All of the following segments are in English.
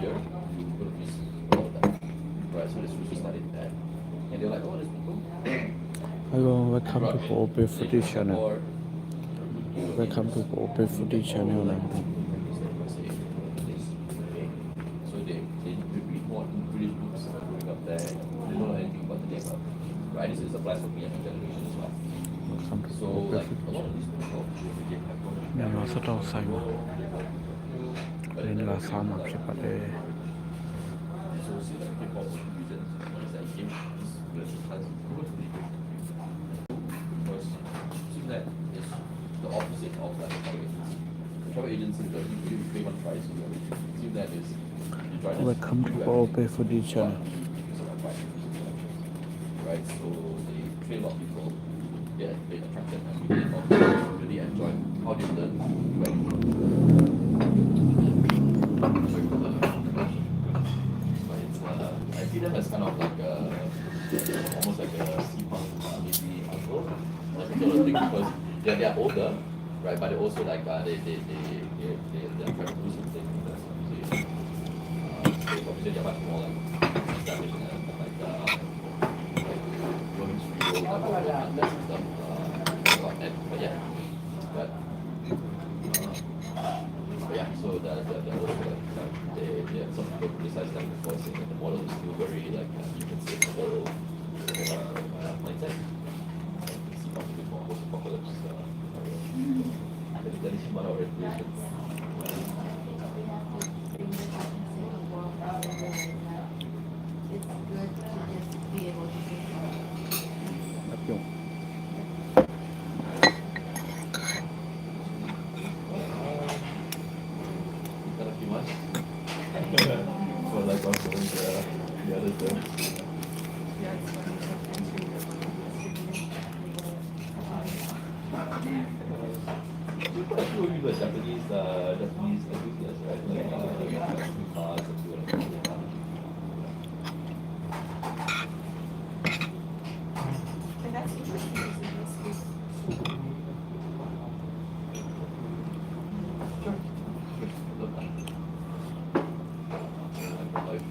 here, you go to this all that. Right, so this we started that. And they're like, oh, there's people. Hello, welcome to Open They Foodie from Channel. Singapore. Welcome to Open Foodie Channel นะครับ So they read more British books growing up there. They don't know anything about the neighbor. Right, this is applies for me and my generation as well. Welcome to So Open like a Foodie lot of Channel. these people, they have gone မြန်မာစတော့ဆိုင်မှာ but လ they င်း never လာ came စား to မှာ like ဖြစ်ပါတယ် so see like K-pop regions. One is like game, this version has because seems that is the opposite of like a travel agency. The travel agency is like you pay one price, you know, it seems that is you try to Welcome to Open Foodie Channel. Right, so they train a lot of people, get they attracted and really enjoy how they learn when but it's I see them as kind of like almost like a steampunk maybe uncle, like sort of thing because they're older, right? But they also like they're trying to do something. They obviously they're much more like established and like Roman studio type of stuff. But yeah, but yeah, so the also like they some people criticize them for saying that the model is still very like you can say old mindset. See how before post-apocalypse tradition model regulations. รับยง Got a few months for like also the other term. Quite a few of you are Japanese enthusiasts, right? Like cars and And that's interesting, isn't it? Sure. Love that. Life.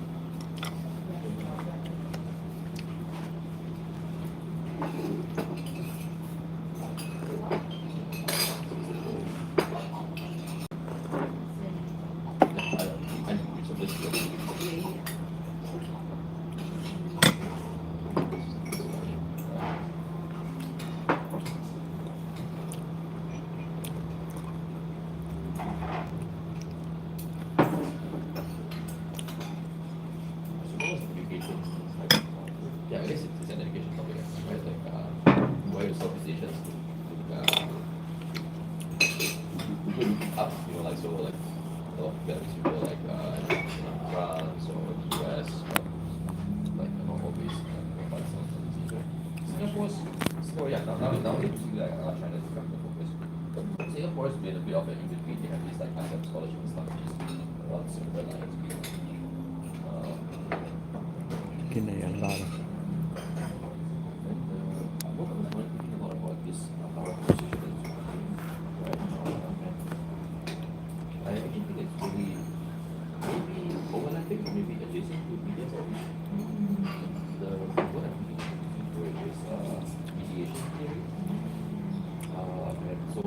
I reach of this yeah, I guess it's an education topic, right? Like, why are Southeast Asians look up, you know, like, so, like, a lot of Japanese people, like, France or the US, like, not always, find some Southeast Asia. Singapore, yeah, now they see, like, China is becoming the focus. Singapore has been a bit of an in-between. They have this, like, ISEP scholarship and stuff, which is around Singapore Alliance. กินในยันลา What I'm thinking a lot about this our conversation is right. I actually think it's really maybe overlapping or maybe adjacent to media studies. The what I'm thinking for it is mediation theory. And so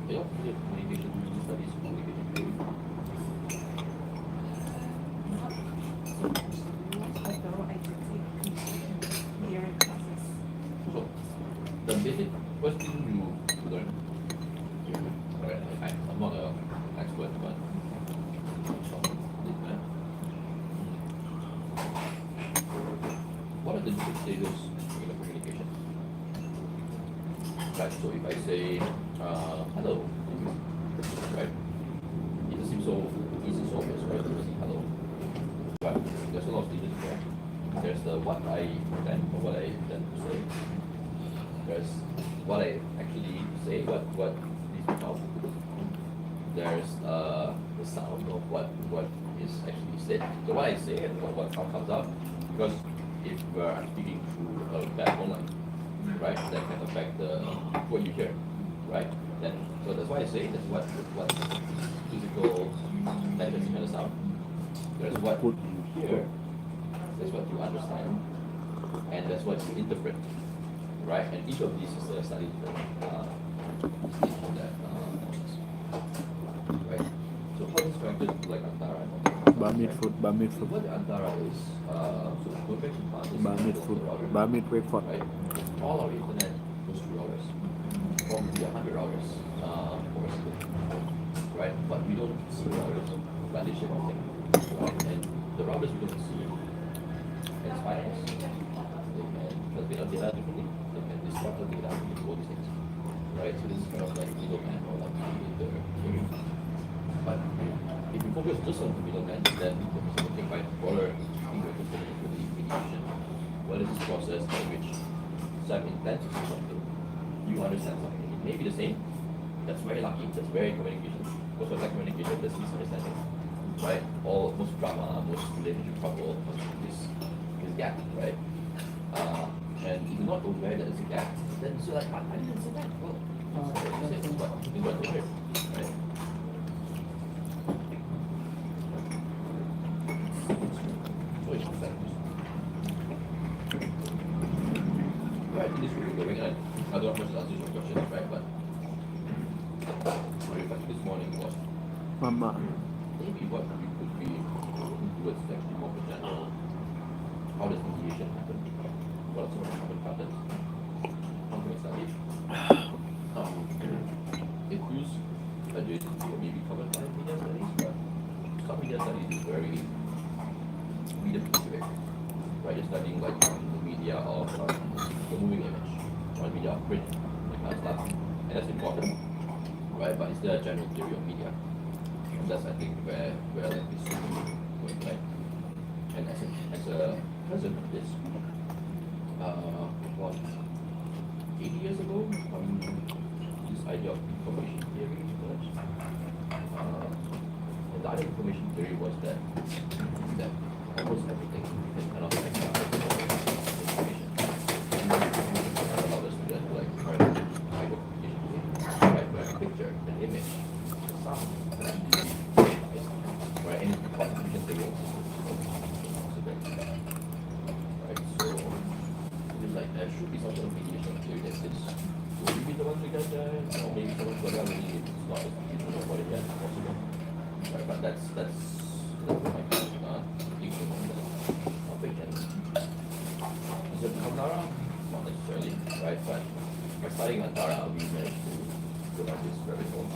a lot of communication studies communication theory. Although I did take theory classes. So the basic first thing you learn here, right? I'm not an expert, but what are the different stages in the communication? Right, so if I say hello, right? It just seems so easy, so obvious, right? To say hello. But there's a lot of stages there. There's the what I intend or what I intend to say. There's what I actually say, what needs to come. There's the sound of what is actually said. So what I say and what comes out. Because if I'm speaking through a bad phone line, right, that can affect what you hear, right? Then so that's why I say that's what physical measures kind of sound. There's what you hear, there's what you understand, and there's what you interpret, right? And each of these is a slightly different stage of that right? So how this connected to like Antara and all that? Bamid food, Bamid So food, what the Antara is, so going back to past, Bamid food, Bamid breakfast. right? All our internet goes through routers, probably 100 routers for a second, right? But we don't see the routers, but they ship out thing, right? And the routers we don't see, and spiders, they can transmit our data differently, they can disrupt the data, they can do all these things, right? So this is kind of like middleman or like mediator. But if you focus just on the middleman, then we focus on looking by broader thing we're interested in with the mediation. What is this process by which some intent to do something, you understand something. It may be the same, that's very lucky, that's very communication. Most of that communication, there's misunderstanding, right? Most drama, most relationship trouble is gap, right? And if you're not aware that it's a gap, then you're like, I didn't say that. Well, you said, but you got to hear, right? So it's factors. Right, in this week we're going, I don't know how much answers your questions, right? But my reflection this morning was Mama. maybe what we could be towards actually more of a general, how does mediation happen? What are some of the common patterns? How can we study it? It feels adjacent to maybe covered by media studies, but some media studies is very media specific, right? You're studying like the media of the moving image, or the media of print, that kind of stuff, and that's important, right? But is there a general theory of media? And that's I think where like this going, right? And as a present of this, what 80 years ago, this idea of information theory emerged. And the idea of information theory was that almost everything is kind of like information. And allowed us to then like write a communication, write a picture, an image, a sound, right? And it's quite interesting. Right, so it's like there should be some sort of mediation theory that says, will we be the ones to get there? Or maybe someone's got it, maybe it's not as easy as what it is possible. Right, but that's my thinking on the topic. And is it Antara? Not necessarily, right? But by studying Antara, we managed to go down this rabbit hole.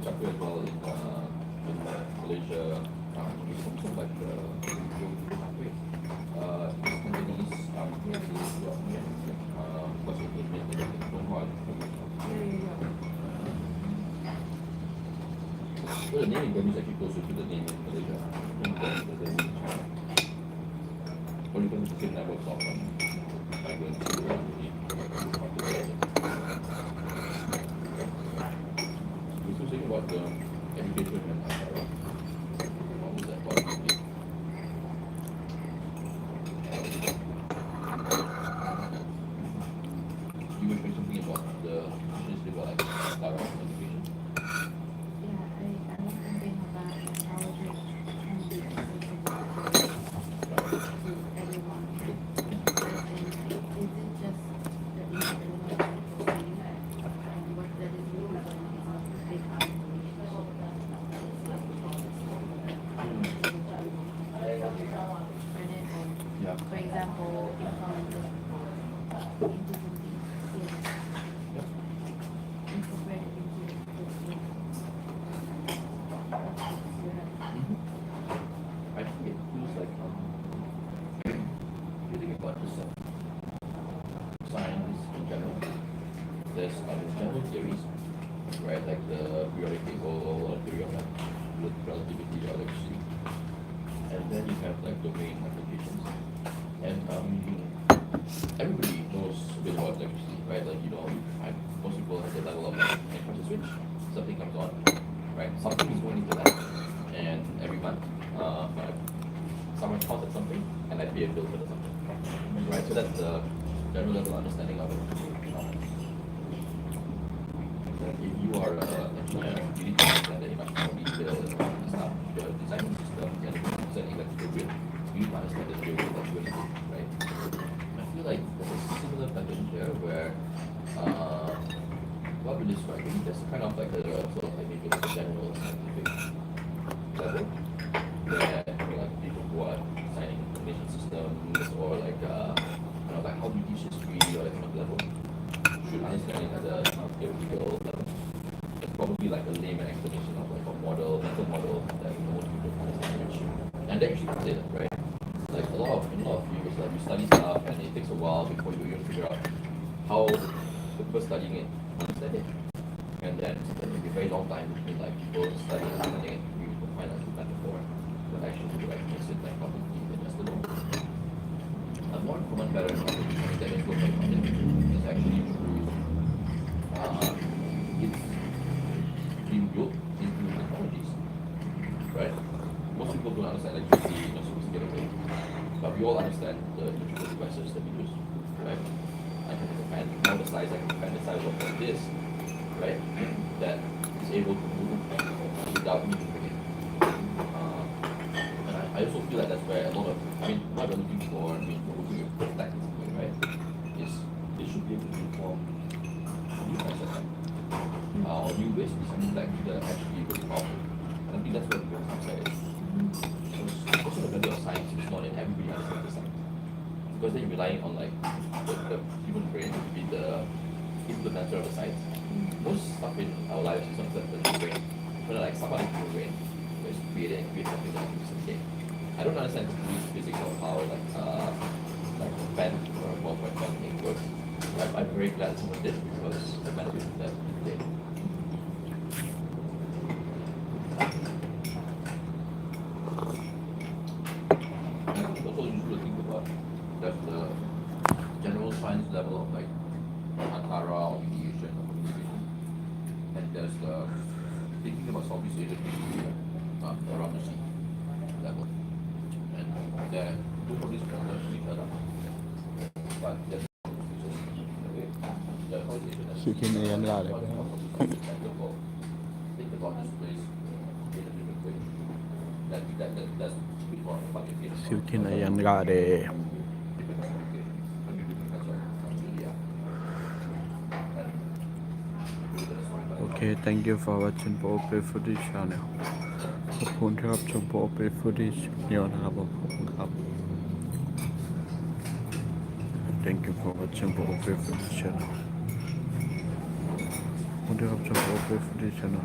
Chakra as well in Malaysia, also like Chakra. Cantonese, because it made it Tionghoa. So the name in Burmese actually closer to the name in Malaysia. Or you can just say networks of migrants who are really thinking about the education and what was that about? You were saying something about the issues about like Antara education. Yeah, I was thinking about how it can be accessible to everyone. And is it just the individual and what that is really is a big relationship. general theories, right? Like the periodic table or theory of like relativity or electricity. And then you have like domain applications. And everybody knows a bit about electricity, right? Like, most people have the level of like, press a switch, something comes on, right? Something is going into that. And every month, someone counts at something and I pay a bill for the something, right? So that's the general level understanding of it. If you are an engineer, you need to understand that much more detail stuff, the designing systems and designing electrical grid, you need to understand the theory of electricity, right? I feel like there's a similar pattern here where what we're describing, there's kind of like a sort of like maybe like a general scientific level where like people who are designing information systems or like like how do you teach history or that kind of level should understand it at a theoretical level. It's probably like a layman explanation of like a mental model that most people understand which. And that actually comes in, right? Like in a lot of fields, like you study stuff and it takes a while before you even figure out how the person studying it understand it. And then sometimes it will be a very long time between like people studying and understanding it, you will find like a metaphor that actually like makes it like completely digestible. A more common pattern of that is local content is actually through it's being built into technologies, right? Most people don't understand electricity in a sophisticated way, but we all understand the electrical devices that we use, right? I can take a fan, now the size, I can fan the size of like this, right? That is able to move without me moving it. And I also feel like that's where a lot of, what we're looking for, we're looking at protect something, right? Is they should be able to inform new concepts, or new ways to something like that actually really powerful. And I think that's where the real concept is. Because also the value of science is not in everybody understands the science. Because then you're relying on like the human brain to be the implementer of the science. Most stuff in our lives is not the human brain. But like some other human brain is create something that is okay. I don't understand the physics of how like a pen or a ballpoint pen thing works. I'm very glad someone did because the benefit of that today. I think also useful to think about there's the general science level of like Antara or mediation or communication. And there's the thinking about Southeast Asian history around the sea level. And there two of these concepts each other. But there's Chicken and garlic. think about this place in a different way. That's before bucket case. Chicken and garlic. Okay, thank you for watching Pope Footage Channel. ขอบคุณครับชม Pope Footage เดียวนะครับผมขอบคุณครับ Thank you for watching Pope Footage Channel ขอบคุณครับชม Pope Footage Channel